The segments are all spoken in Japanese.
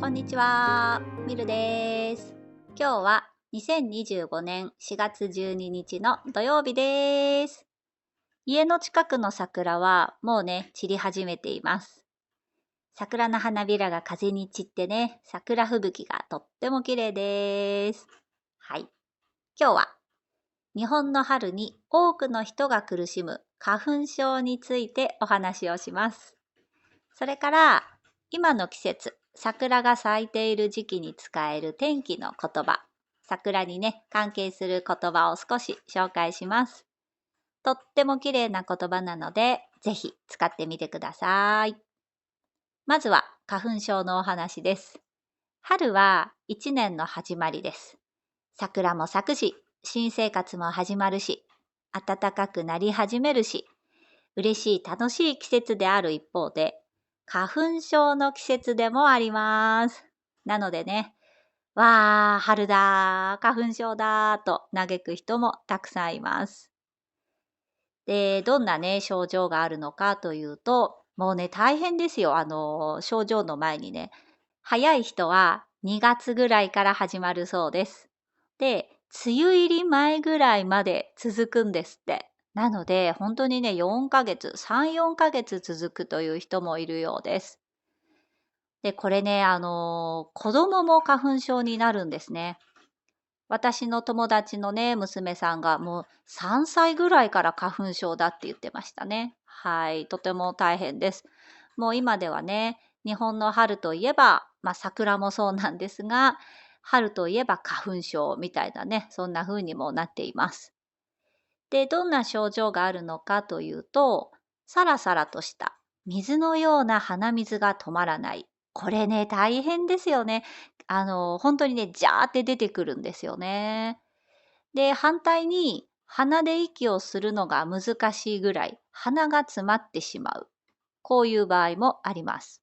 こんにちは、ミルです。今日は2025年4月12日の土曜日です。家の近くの桜はもうね、散り始めています。桜の花びらが風に散ってね、桜吹雪がとっても綺麗です。はい。今日は日本の春に多くの人が苦しむ花粉症についてお話をします。それから今の季節、桜が咲いている時期に使える天気の言葉、桜にね、関係する言葉を少し紹介します。とっても綺麗な言葉なので、ぜひ使ってみてください。まずは花粉症のお話です。春は一年の始まりです。桜も咲くし、新生活も始まるし、暖かくなり始めるし、嬉しい楽しい季節である一方で、花粉症の季節でもあります。なのでね、わー、春だー、花粉症だーと嘆く人もたくさんいます。で、どんなね、症状があるのかというと、もうね、大変ですよ。症状の前にね、早い人は2月ぐらいから始まるそうです。で、梅雨入り前ぐらいまで続くんですって。なので、本当にね、4ヶ月、3、4ヶ月続くという人もいるようです。で、これね、子供も花粉症になるんですね。私の友達のね、娘さんがもう3歳ぐらいから花粉症だって言ってましたね。はい、とても大変です。もう今ではね、日本の春といえば、桜もそうなんですが、春といえば花粉症みたいなね、そんな風にもなっています。で、どんな症状があるのかというと、サラサラとした水のような鼻水が止まらない。これね、大変ですよね。本当にね、ジャーって出てくるんですよね。で、反対に鼻で息をするのが難しいぐらい鼻が詰まってしまう。こういう場合もあります。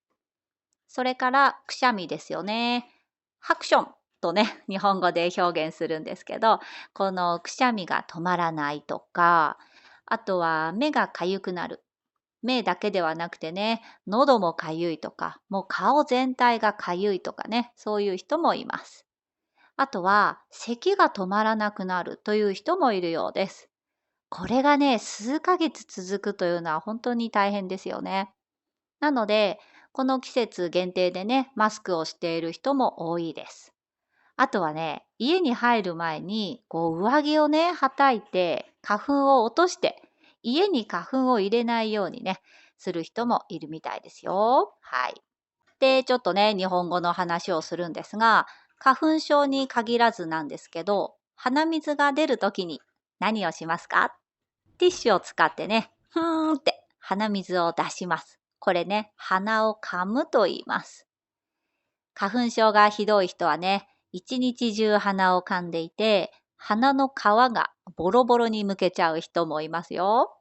それからくしゃみですよね。ハクションとね、日本語で表現するんですけど、このくしゃみが止まらないとか、あとは目がかゆくなる。目だけではなくてね、喉もかゆいとか、もう顔全体がかゆいとかね、そういう人もいます。あとは、咳が止まらなくなるという人もいるようです。これがね、数ヶ月続くというのは本当に大変ですよね。なので、この季節限定でね、マスクをしている人も多いです。あとはね、家に入る前に、上着をね、はたいて、花粉を落として、家に花粉を入れないようにね、する人もいるみたいですよ。はい。で、ちょっとね、日本語の話をするんですが、花粉症に限らずなんですけど、鼻水が出るときに何をしますか？ティッシュを使ってね、ふーんって鼻水を出します。これね、鼻を噛むと言います。花粉症がひどい人はね、一日中鼻を噛んでいて、鼻の皮がボロボロにむけちゃう人もいますよ。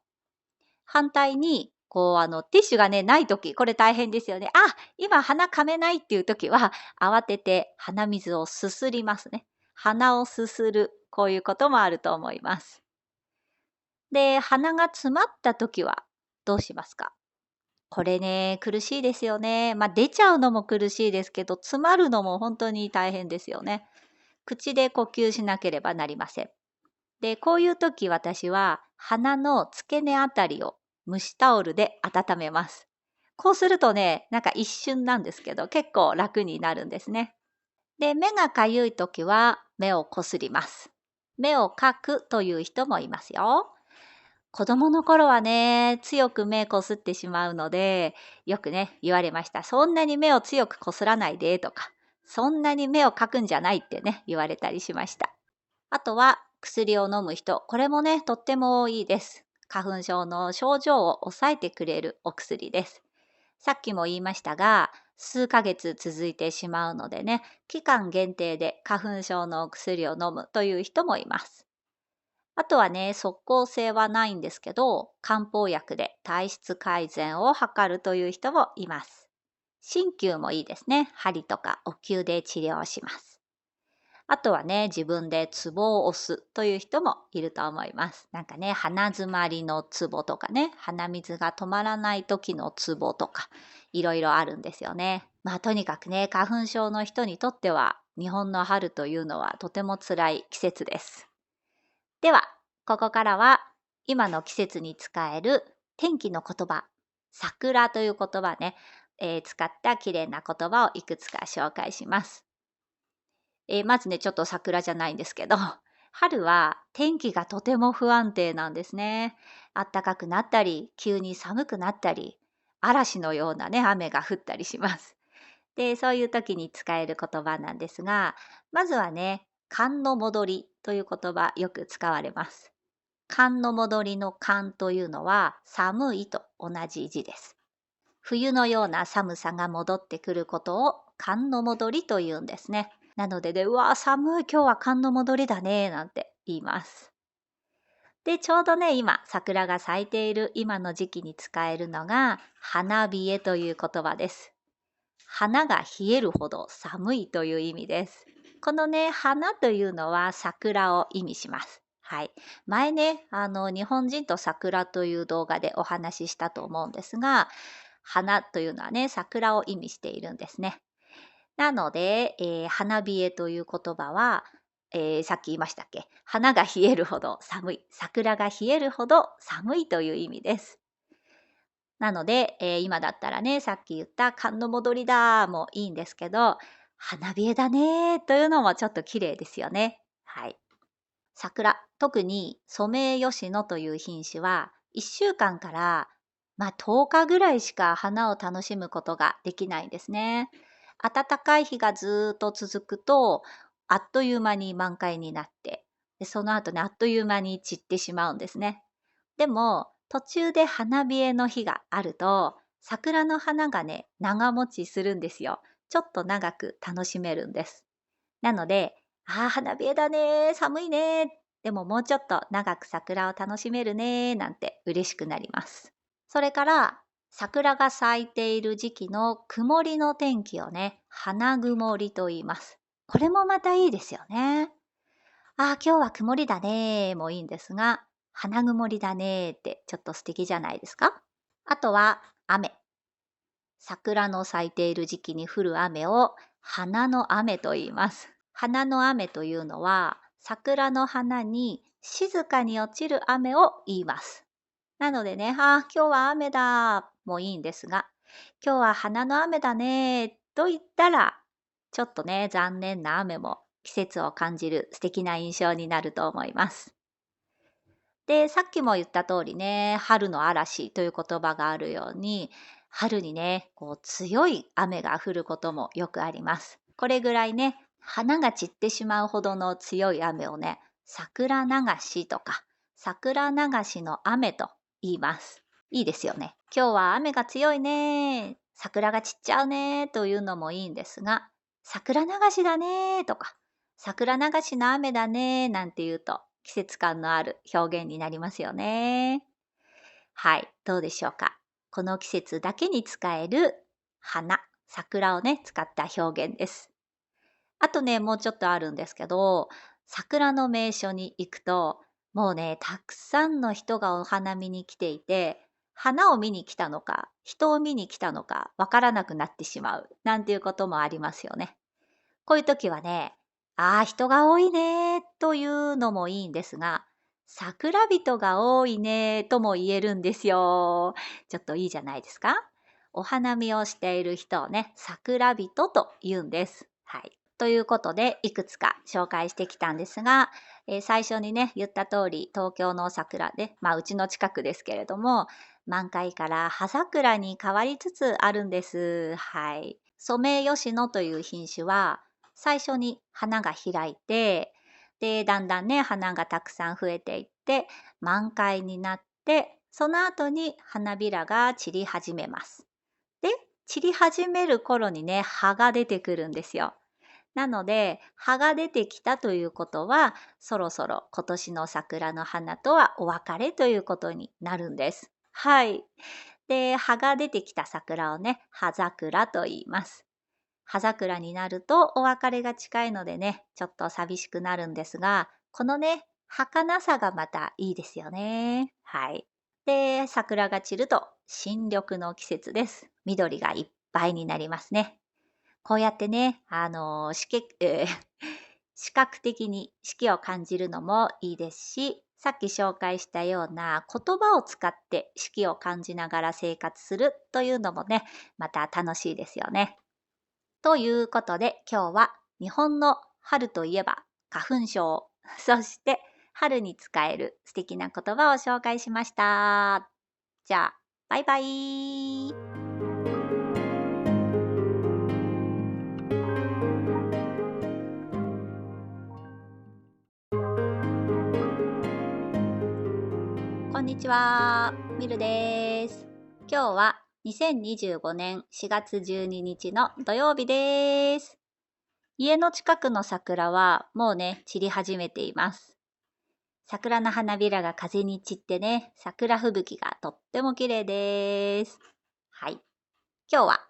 反対に、ティッシュがね、ないとき、これ大変ですよね。あ、今鼻噛めないっていうときは、慌てて鼻水をすすりますね。鼻をすする、こういうこともあると思います。で、鼻が詰まったときはどうしますか？これね、苦しいですよね。出ちゃうのも苦しいですけど、詰まるのも本当に大変ですよね。口で呼吸しなければなりません。で、こういう時私は鼻の付け根あたりを蒸しタオルで温めます。こうするとね、なんか一瞬なんですけど、結構楽になるんですね。で、目がかゆい時は目をこすります。目をかくという人もいますよ。子供の頃はね、強く目こすってしまうので、よくね、言われました。そんなに目を強くこすらないでとか、そんなに目をかくんじゃないってね、言われたりしました。あとは薬を飲む人、これもね、とってもいいです。花粉症の症状を抑えてくれるお薬です。さっきも言いましたが、数ヶ月続いてしまうのでね、期間限定で花粉症のお薬を飲むという人もいます。あとはね、即効性はないんですけど、漢方薬で体質改善を図るという人もいます。鍼灸もいいですね。針とかお灸で治療します。あとはね、自分でツボを押すという人もいると思います。なんかね、鼻づまりのツボとかね、鼻水が止まらない時のツボとか、いろいろあるんですよね。まあとにかくね、花粉症の人にとっては、日本の春というのはとても辛い季節です。では、ここからは今の季節に使える天気の言葉、桜という言葉ね、使った綺麗な言葉をいくつか紹介します。まずね、ちょっと桜じゃないんですけど、春は天気がとても不安定なんですね。暖かくなったり、急に寒くなったり、嵐のようなね、雨が降ったりします。で、そういう時に使える言葉なんですが、まずはね、寒の戻りという言葉よく使われます。寒の戻りの寒というのは寒いと同じ字です。冬のような寒さが戻ってくることを寒の戻りと言うんですね。なのでうわ、寒い、今日は寒の戻りだね、なんて言います。で、ちょうどね、今、桜が咲いている今の時期に使えるのが、花冷えという言葉です。花が冷えるほど寒いという意味です。このね、花というのは桜を意味します。はい。前ね、日本人と桜という動画でお話ししたと思うんですが、花というのはね、桜を意味しているんですね。なので、花冷えという言葉は、さっき言いましたっけ、花が冷えるほど寒い、桜が冷えるほど寒いという意味です。なので、今だったらね、さっき言った寒の戻りだもいいんですけど、花冷えだねというのもちょっと綺麗ですよね。はい。桜、特にソメイヨシノという品種は、1週間から10日ぐらいしか花を楽しむことができないんですね。暖かい日がずっと続くと、あっという間に満開になって、その後ね、あっという間に散ってしまうんですね。でも、途中で花冷えの日があると、桜の花がね、長持ちするんですよ。ちょっと長く楽しめるんです。なので、花冷えだね、寒いね、でももうちょっと長く桜を楽しめるね、なんて嬉しくなります。それから、桜が咲いている時期の曇りの天気をね、花曇りと言います。これもまたいいですよね。今日は曇りだね、もいいんですが、花曇りだねってちょっと素敵じゃないですか。あとは、雨。桜の咲いている時期に降る雨を花の雨と言います。花の雨というのは、桜の花に静かに落ちる雨を言います。なのでね、今日は雨だもいいんですが、今日は花の雨だねと言ったら、ちょっとね、残念な雨も季節を感じる素敵な印象になると思います。で、さっきも言った通りね、春の嵐という言葉があるように、春にね、強い雨が降ることもよくあります。これぐらいね、花が散ってしまうほどの強い雨をね、桜流しとか、桜流しの雨と言います。いいですよね。今日は雨が強いね、桜が散っちゃうねというのもいいんですが、桜流しだねとか、桜流しの雨だねなんて言うと、季節感のある表現になりますよね。はい、どうでしょうか。この季節だけに使える花、桜をね、使った表現です。あとね、もうちょっとあるんですけど、桜の名所に行くと、もうね、たくさんの人がお花見に来ていて、花を見に来たのか、人を見に来たのか、わからなくなってしまう、なんていうこともありますよね。こういう時はね、人が多いね、というのもいいんですが、桜人が多いね、とも言えるんですよ。ちょっといいじゃないですか。お花見をしている人をね、桜人と言うんです。はい。ということで、いくつか紹介してきたんですが、最初にね、言った通り、東京の桜で、うちの近くですけれども、満開から葉桜に変わりつつあるんです。はい。ソメイヨシノという品種は、最初に花が開いて、で、だんだんね、花がたくさん増えていって、満開になって、その後に花びらが散り始めます。で、散り始める頃にね、葉が出てくるんですよ。なので、葉が出てきたということは、そろそろ今年の桜の花とはお別れということになるんです。はい。で、葉が出てきた桜をね、葉桜と言います。葉桜になるとお別れが近いのでね、ちょっと寂しくなるんですが、このね、儚さがまたいいですよね。はい。で、桜が散ると新緑の季節です。緑がいっぱいになりますね。こうやってね、視覚的に四季を感じるのもいいですし、さっき紹介したような言葉を使って四季を感じながら生活するというのもね、また楽しいですよね。ということで今日は日本の春といえば花粉症、そして春に使える素敵な言葉を紹介しました。じゃあ、バイバイ。こんにちは、ミルです。今日は2025年4月12日の土曜日です。家の近くの桜はもうね、散り始めています。桜の花びらが風に散ってね、桜吹雪がとっても綺麗です。はい。今日は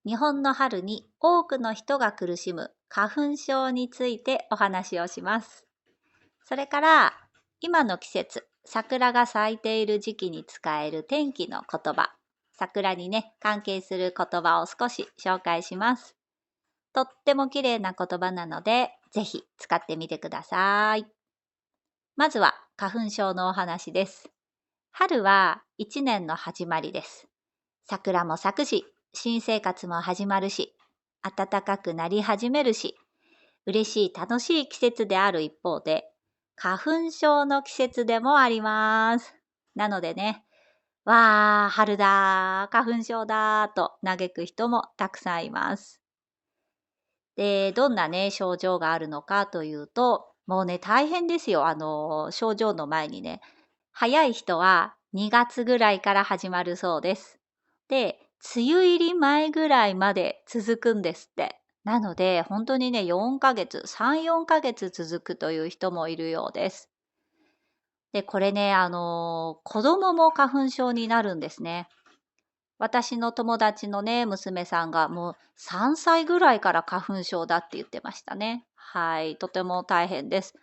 日本の春に多くの人が苦しむ花粉症についてお話をします。それから今の季節、桜が咲いている時期に使える天気の言葉、桜にね、関係する言葉を少し紹介します。とっても綺麗な言葉なので、ぜひ使ってみてください。まずは花粉症のお話です。春は一年の始まりです。桜も咲くし、新生活も始まるし、暖かくなり始めるし、嬉しい楽しい季節である一方で、花粉症の季節でもあります。なのでね、わー、春だー、花粉症だーと嘆く人もたくさんいます。で、どんなね、症状があるのかというと、もうね、大変ですよ。症状の前にね、早い人は2月ぐらいから始まるそうです。で、梅雨入り前ぐらいまで続くんですって。なので、本当にね、4ヶ月、3、4ヶ月続くという人もいるようです。で、これね、子供も花粉症になるんですね。私の友達のね、娘さんがもう3歳ぐらいから花粉症だって言ってましたね。はい、とても大変です。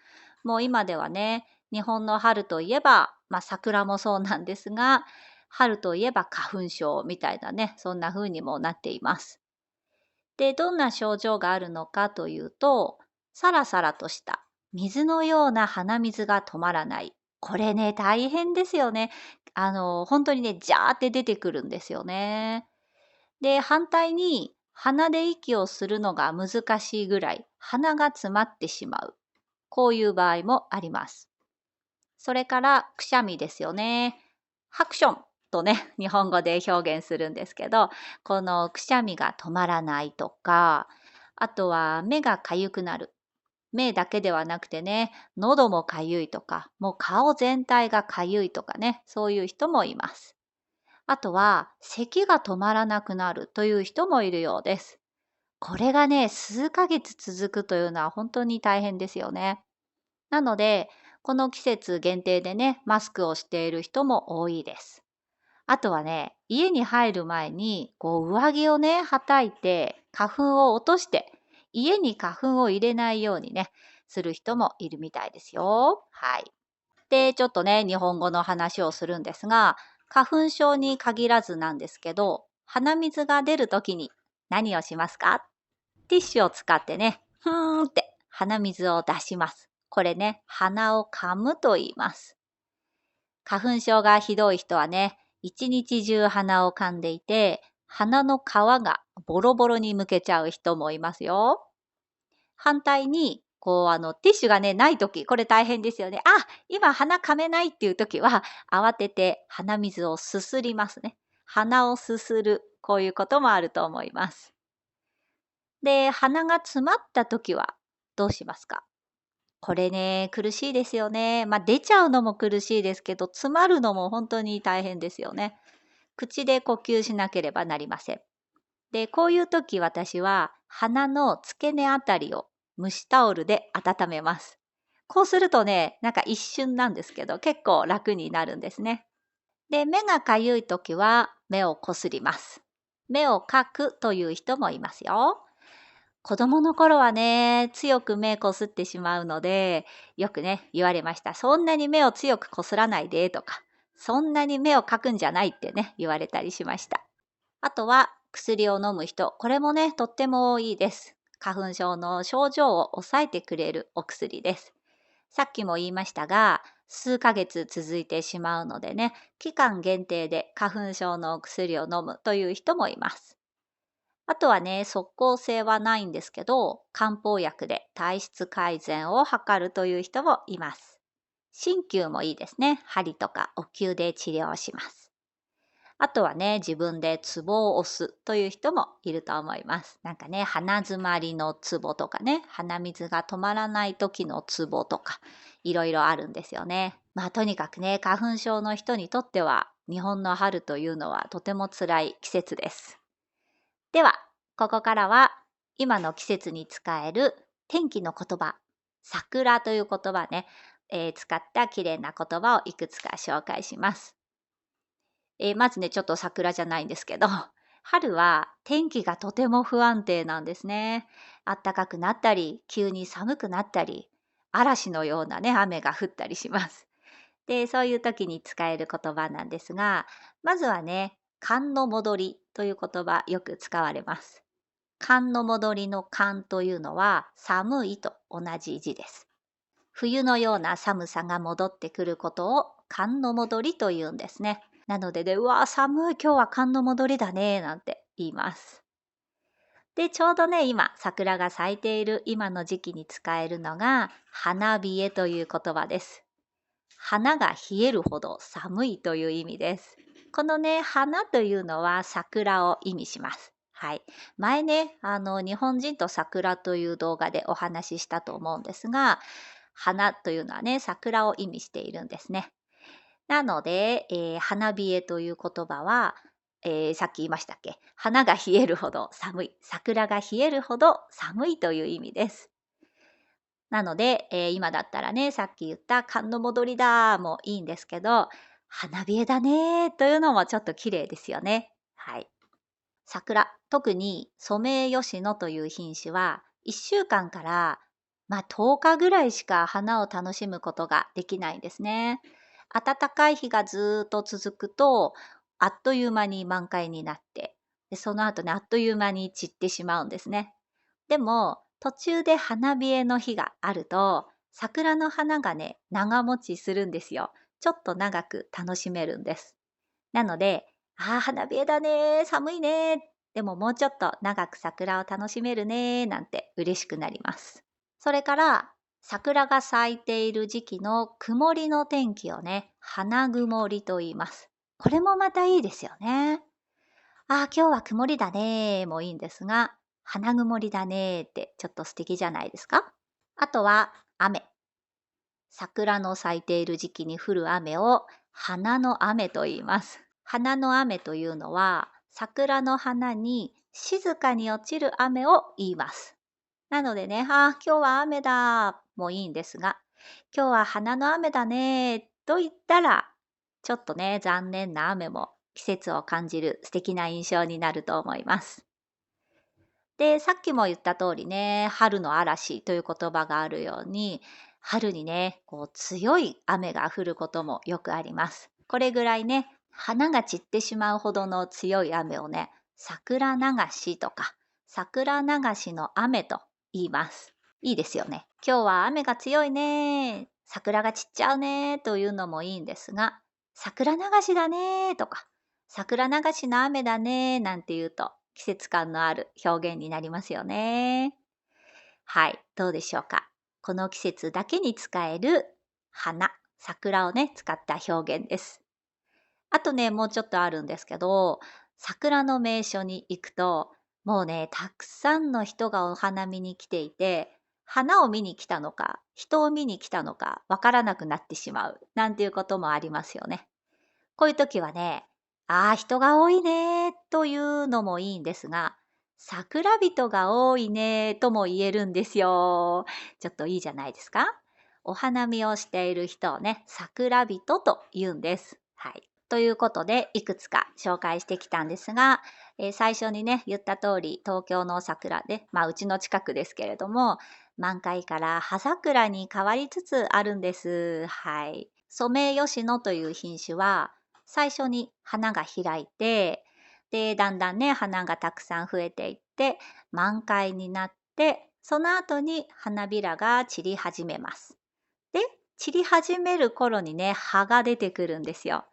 もう今ではね、日本の春といえば、桜もそうなんですが、春といえば花粉症みたいなね、そんな風にもなっています。で、どんな症状があるのかというと、サラサラとした水のような鼻水が止まらない。これね、大変ですよね。本当にね、ジャーって出てくるんですよね。で、反対に鼻で息をするのが難しいぐらい鼻が詰まってしまう。こういう場合もあります。それからくしゃみですよね。ハクションとね、日本語で表現するんですけど、このくしゃみが止まらないとか、あとは目がかゆくなる。目だけではなくてね、喉もかゆいとか、もう顔全体がかゆいとかね、そういう人もいます。あとは、咳が止まらなくなるという人もいるようです。これがね、数ヶ月続くというのは本当に大変ですよね。なので、この季節限定でね、マスクをしている人も多いです。あとはね、家に入る前に、上着をね、はたいて、花粉を落として、家に花粉を入れないようにね、する人もいるみたいですよ。はい。で、ちょっとね、日本語の話をするんですが、花粉症に限らずなんですけど、鼻水が出るときに何をしますか？ティッシュを使ってね、ふーんって鼻水を出します。これね、鼻を噛むと言います。花粉症がひどい人はね、一日中鼻を噛んでいて、鼻の皮がボロボロにむけちゃう人もいますよ。反対に、ティッシュがね、ないとき、これ大変ですよね。あ、今鼻噛めないっていうときは、慌てて鼻水をすすりますね。鼻をすする。こういうこともあると思います。で、鼻が詰まったときはどうしますか？これね、苦しいですよね。出ちゃうのも苦しいですけど、詰まるのも本当に大変ですよね。口で呼吸しなければなりません。で、こういう時私は鼻の付け根あたりを蒸しタオルで温めます。こうするとね、なんか一瞬なんですけど、結構楽になるんですね。で、目がかゆい時は目をこすります。目をかくという人もいますよ。子供の頃はね、強く目こすってしまうので、よくね、言われました。そんなに目を強くこすらないでとか、そんなに目をかくんじゃないってね、言われたりしました。あとは薬を飲む人、これもね、とってもいいです。花粉症の症状を抑えてくれるお薬です。さっきも言いましたが、数ヶ月続いてしまうのでね、期間限定で花粉症のお薬を飲むという人もいます。あとはね、即効性はないんですけど、漢方薬で体質改善を図るという人もいます。鍼灸もいいですね。針とかお灸で治療します。あとはね、自分でツボを押すという人もいると思います。なんかね、鼻詰まりのツボとかね、鼻水が止まらない時のツボとか、いろいろあるんですよね。まあとにかくね、花粉症の人にとっては、日本の春というのはとても辛い季節です。では、ここからは今の季節に使える天気の言葉、桜という言葉ね、使った綺麗な言葉をいくつか紹介します。まずね、ちょっと桜じゃないんですけど、春は天気がとても不安定なんですね。暖かくなったり、急に寒くなったり、嵐のようなね、雨が降ったりします。で、そういう時に使える言葉なんですが、まずはね、寒の戻りという言葉よく使われます。寒の戻りの寒というのは寒いと同じ字です。冬のような寒さが戻ってくることを寒の戻りというんですね。なので、うわ、寒い、今日は寒の戻りだね、なんて言います。で、ちょうどね、今、桜が咲いている今の時期に使えるのが、花冷えという言葉です。花が冷えるほど寒いという意味です。このね、花というのは桜を意味します。はい。前ね、日本人と桜という動画でお話ししたと思うんですが、花というのはね、桜を意味しているんですね。なので、花冷えという言葉は、さっき言いましたっけ、花が冷えるほど寒い、桜が冷えるほど寒いという意味です。なので、今だったらね、さっき言った寒の戻りだもいいんですけど、花冷えだねというのもちょっと綺麗ですよね。はい。桜、特にソメイヨシノという品種は、1週間から、10日ぐらいしか花を楽しむことができないんですね。暖かい日がずっと続くと、あっという間に満開になって、でその後ね、あっという間に散ってしまうんですね。でも、途中で花冷えの日があると、桜の花がね、長持ちするんですよ。ちょっと長く楽しめるんです。なので、花冷えだね、寒いね、でももうちょっと長く桜を楽しめるね、なんて嬉しくなります。それから、桜が咲いている時期の曇りの天気をね、花曇りと言います。これもまたいいですよね。今日は曇りだね、もいいんですが、花曇りだねってちょっと素敵じゃないですか？あとは、雨。桜の咲いている時期に降る雨を花の雨と言います。花の雨というのは、桜の花に静かに落ちる雨を言います。なのでね、今日は雨だもいいんですが、今日は花の雨だねと言ったら、ちょっとね、残念な雨も季節を感じる素敵な印象になると思います。で、さっきも言った通りね、春の嵐という言葉があるように、春にね、こう強い雨が降ることもよくあります。これぐらいね、花が散ってしまうほどの強い雨をね、桜流しとか、桜流しの雨と言います。いいですよね。今日は雨が強いね、桜が散っちゃうねというのもいいんですが、桜流しだねとか、桜流しの雨だねなんて言うと、季節感のある表現になりますよね。はい、どうでしょうか。この季節だけに使える花、桜をね、使った表現です。あとね、もうちょっとあるんですけど、桜の名所に行くと、もうね、たくさんの人がお花見に来ていて、花を見に来たのか、人を見に来たのか、わからなくなってしまう、なんていうこともありますよね。こういう時はね、人が多いね、というのもいいんですが、桜人が多いね、とも言えるんですよ。ちょっといいじゃないですか。お花見をしている人をね、桜人と言うんです。はい。ということで、いくつか紹介してきたんですが、最初にね、言った通り、東京の桜で、うちの近くですけれども、満開から葉桜に変わりつつあるんです。はい。ソメイヨシノという品種は、最初に花が開いて、で、だんだんね、花がたくさん増えていって、満開になって、その後に花びらが散り始めます。で、散り始める頃にね、葉が出てくるんですよ。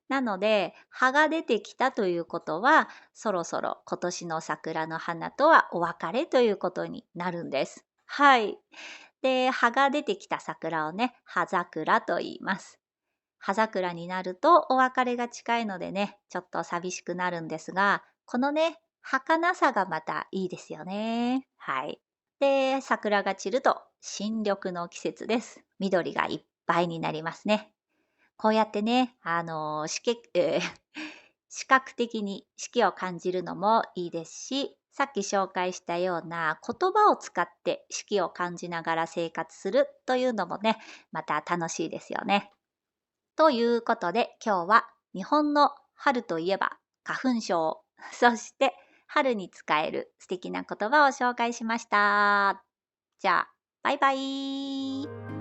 なので、葉が出てきたということは、そろそろ今年の桜の花とはお別れということになるんです。はい。で、葉が出てきた桜をね、葉桜と言います。葉桜になるとお別れが近いのでね、ちょっと寂しくなるんですが、このね、儚さがまたいいですよね。はい。で、桜が散ると新緑の季節です。緑がいっぱいになりますね。こうやってね、視覚的に四季を感じるのもいいですし、さっき紹介したような言葉を使って四季を感じながら生活するというのもね、また楽しいですよね。ということで今日は日本の春といえば花粉症、そして春に使える素敵な言葉を紹介しました。じゃあ、バイバイ。